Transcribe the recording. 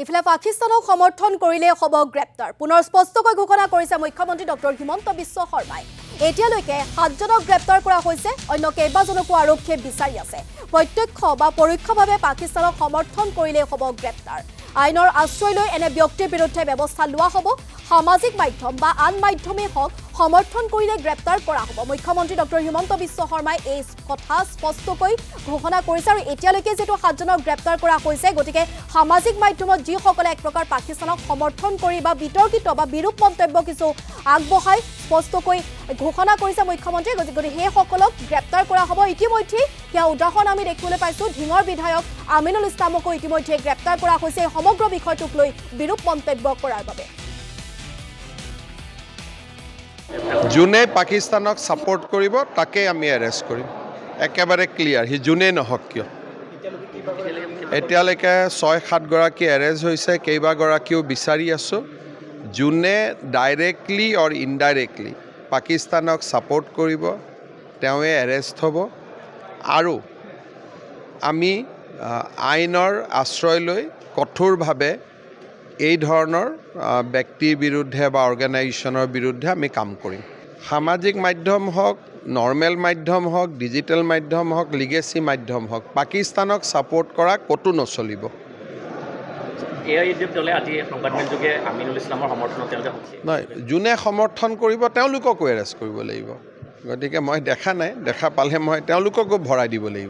ইফালে পাকিস্তানক সমৰ্থন কৰিলে হ'ব গ্ৰেপ্তাৰ পুনৰ স্পষ্টকৈ ঘোষণা কৰিছে মুখ্যমন্ত্ৰী ডক্টৰ হিমন্ত বিশ্ব শৰ্মাই এতিয়ালৈকে 7জনক গ্ৰেপ্তাৰ কৰা হৈছে অন্য কেইবাজনকো আৰক্ষীয়ে বিচাৰি আছে প্ৰত্যক্ষ বা পৰোক্ষভাৱে পাকিস্তানক সমৰ্থন কৰিলে হ'ব গ্ৰেপ্তাৰ আইনৰ আশ্ৰয় লৈ এনে ব্যক্তিৰ বিৰুদ্ধে ব্যৱস্থা লোৱা হ'ব সামাজিক মাধ্যম বা আন মাধ্যমে হওক সমৰ্থন কৰিলে গ্ৰেপ্তাৰ কৰা হ'ব মুখ্যমন্ত্ৰী ডক্টৰ হিমন্ত বিশ্ব শৰ্মাই এই কথা স্পষ্টকৈ ঘোষণা কৰিছে আৰু এতিয়ালৈকে যেটো 7জনক গ্ৰেপ্তাৰ কৰা হৈছে গতিকে সামাজিক মাধ্যমত যিসকলে এক প্ৰকাৰ পাকিস্তানক সমৰ্থন কৰি বা বিতৰ্কিত বা বিৰূপ মন্তব্য কিছু আগবঢ়াই স্পষ্টকৈ ঘোষণা কৰিছে মুখ্যমন্ত্ৰী গতিকে সেই সকলক গ্ৰেপ্তাৰ কৰা হ'ব ইতিমধ্যে কিয়া উদাহৰণ আমি দেখিবলৈ পাইছো ধিঙৰ বিধায়ক আমিনুল ইছলামকো ইতিমধ্যে গ্ৰেপ্তাৰ কৰা হৈছে সমগ্ৰ বিষয়টোক লৈ বিৰূপ মন্তব্য কৰাৰ বাবে যোনে পাকিস্তানক সাপোৰ্ট কৰিব তাকে আমি অ্যাৰেস্ট কৰিম একেবাৰে ক্লিয়াৰ হি যোনে নহক কিয় এতিয়ালৈকে 6-7 গৰাকী অ্যাৰেস্ট হৈছে কেইবাগৰাকীও বিচাৰি আছো যোনে ডাইৰেক্টলি অৰ ইনডাইৰেক্টলি পাকিস্তানক সাপোৰ্ট কৰিব তেৱে অ্যাৰেস্ট হ'ব আৰু আমি আইনৰ আশ্ৰয় লৈ কঠোৰভাৱে এই ধৰণৰ ব্যক্তিৰ বিৰুদ্ধে বা অৰ্গানাইজেশ্যনৰ বিৰুদ্ধে আমি কাম কৰিম সামাজিক মাধ্যম হওক নৰ্মেল মাধ্যম হওক ডিজিটেল মাধ্যম হওক লিগেসি মাধ্যম হওক পাকিস্তানক সাপোৰ্ট কৰা কতো নচলিব এআইএডিএফ দলে আজি সংবাদমেল যোগে আমিনুল ইছলামৰ সমৰ্থনত তেওঁলোকে নহয় যোনে সমৰ্থন কৰিব তেওঁলোককো এৰেষ্ট কৰিব লাগিব গতিকে মই দেখা নাই দেখা পালে মই তেওঁলোককো ভৰাই দিব লাগিব